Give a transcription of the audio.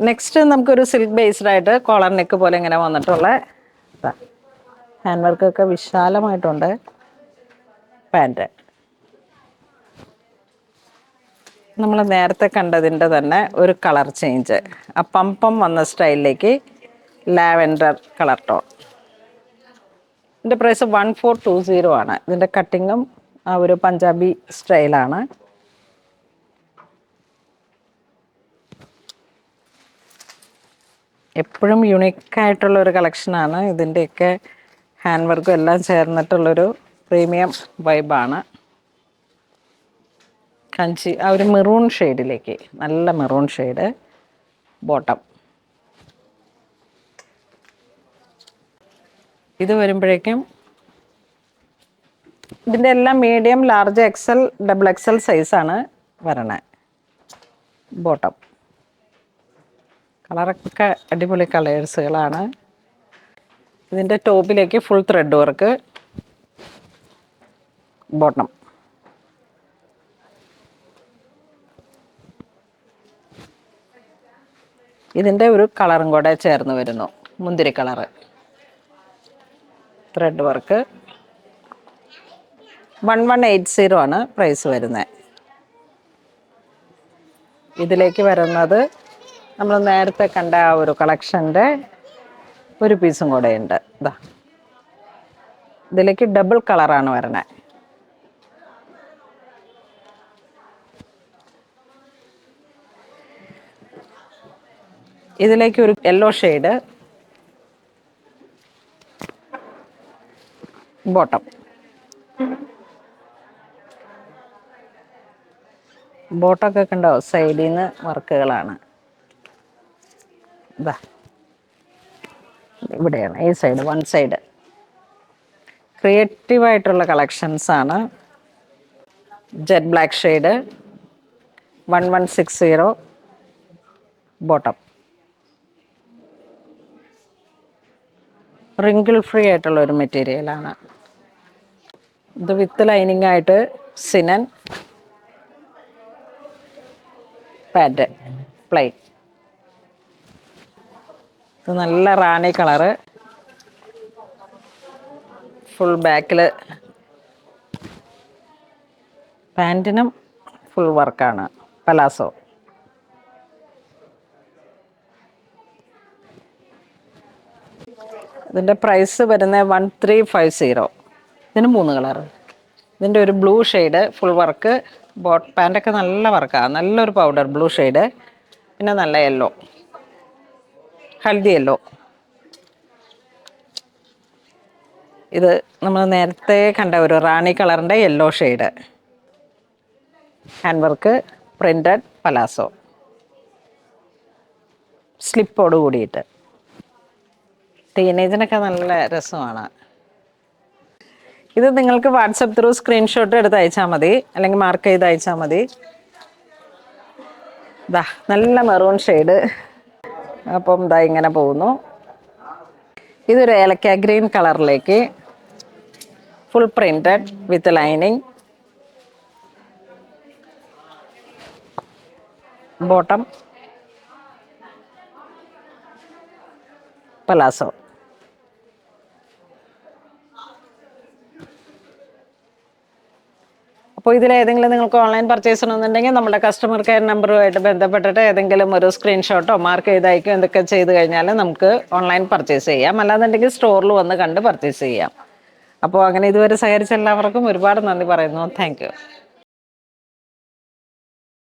Next നമുക്കൊരു silk based ആയിട്ട് collar neck പോലെ ഇങ്ങനെ വന്നിട്ടുള്ള ഹാൻഡ് വർക്കൊക്കെ വിശാലമായിട്ടുണ്ട്. പാൻറ് നമ്മൾ നേരത്തെ കണ്ടതിൻ്റെ തന്നെ ഒരു കളർ ചേഞ്ച്, ആ പമ്പം വന്ന സ്റ്റൈലിലേക്ക് ലാവൻഡർ കളർ ടോൺ. ഇതിൻ്റെ പ്രൈസ് 1420 ആണ്. ഇതിൻ്റെ കട്ടിങ്ങും ആ ഒരു പഞ്ചാബി സ്റ്റൈലാണ്. എപ്പോഴും യുണീക്കായിട്ടുള്ള ഒരു കളക്ഷനാണ്. ഇതിൻ്റെയൊക്കെ ഹാൻഡ് വർക്കും എല്ലാം ചേർന്നിട്ടുള്ളൊരു പ്രീമിയം വൈബാണ്. കഞ്ചി ആ ഒരു മെറൂൺ ഷെയ്ഡിലേക്ക്, നല്ല മെറൂൺ ഷെയ്ഡ് ബോട്ടം. ഇത് വരുമ്പോഴേക്കും ഇതിൻ്റെ എല്ലാം medium, large, XL, double XL സൈസാണ് വരണേ. ബോട്ടം കളറൊക്കെ അടിപൊളി കളേഴ്സുകളാണ്. ഇതിൻ്റെ ടോപ്പിലേക്ക് ഫുൾ ത്രെഡ് വർക്ക്. ബോട്ടം ഇതിൻ്റെ ഒരു കളറും കൂടെ ചേർന്ന് വരുന്നു, മുന്തിരി കളറ്. ത്രെഡ് വർക്ക് 1180 ആണ് പ്രൈസ് വരുന്നത്. ഇതിലേക്ക് വരുന്നത് നമ്മൾ നേരത്തെ കണ്ട ആ ഒരു കളക്ഷൻ്റെ ഒരു പീസും കൂടെ ഉണ്ട്. ഇതാ, ഇതിലേക്ക് ഡബിൾ കളറാണ് വരണത്. ഇതിലേക്ക് ഒരു യെല്ലോ ഷെയ്ഡ് ബോട്ടം. ബോട്ടമൊക്കെ കണ്ടോ, സൈഡിൽ നിന്ന് വർക്കുകളാണ്. ഇതാ ഇവിടെയാണ്, ഈ സൈഡ്, വൺ സൈഡ്. ക്രിയേറ്റീവായിട്ടുള്ള കളക്ഷൻസാണ്. Jet black shade 1160 bottom. Wrinkle free ആയിട്ടുള്ള ഒരു മെറ്റീരിയലാണ് ഇത്. വിത്ത് ലൈനിങ് ആയിട്ട് സിനൻ പാറ്റ് പ്ലെയിൻ. ഇത് നല്ല റാണി കളറ്. ഫുൾ ബാക്കിൽ പാൻറ്റിനും ഫുൾ വർക്കാണ്. പലാസോ. ഇതിൻ്റെ പ്രൈസ് വരുന്നത് 1350. ഇതിന് 3 കളറ്. ഇതിൻ്റെ ഒരു ബ്ലൂ ഷെയ്ഡ് ഫുൾ വർക്ക്. പാൻറ്റൊക്കെ നല്ല വർക്കാണ്. നല്ലൊരു പൗഡർ ബ്ലൂ ഷെയ്ഡ്. പിന്നെ നല്ല യെല്ലോ, ഹൽദി യെല്ലോ. ഇത് നമ്മൾ നേരത്തെ കണ്ട ഒരു റാണി കളറിൻ്റെ yellow shade. Hand work, printed palazzo, സ്ലിപ്പോട് കൂടിയിട്ട്. ടീനേജിനൊക്കെ നല്ല രസമാണ്. ഇത് നിങ്ങൾക്ക് വാട്സപ്പ് ത്രൂ സ്ക്രീൻഷോട്ട് എടുത്ത് അയച്ചാൽ മതി, അല്ലെങ്കിൽ മാർക്ക് ചെയ്ത് അയച്ചാൽ മതി. ദാ നല്ല മെറൂൺ ഷെയ്ഡ്. അപ്പം ഇതാ ഇങ്ങനെ പോകുന്നു. ഇതൊരു ഏലക്ക ഗ്രീൻ കളറിലേക്ക് full printed with lining. Bottom palazzo. അപ്പോൾ ഇതിലേതെങ്കിലും നിങ്ങൾക്ക് ഓൺലൈൻ പർച്ചേസ് ചെയ്യണമെന്നുണ്ടെങ്കിൽ നമ്മുടെ കസ്റ്റമർ കെയർ നമ്പറുമായിട്ട് ബന്ധപ്പെട്ടിട്ട് ഏതെങ്കിലും ഒരു സ്ക്രീൻഷോട്ടോ മാർക്ക് ചെയ്ത് അയക്കും എന്തൊക്കെ ചെയ്ത് കഴിഞ്ഞാൽ നമുക്ക് ഓൺലൈൻ പർച്ചേസ് ചെയ്യാം. അല്ലാന്നുണ്ടെങ്കിൽ സ്റ്റോറിൽ വന്ന് കണ്ട് പർച്ചേസ് ചെയ്യാം. അപ്പോൾ അങ്ങനെ ഇതുവരെ സഹകരിച്ച എല്ലാവർക്കും ഒരുപാട് നന്ദി പറയുന്നു. Thank you.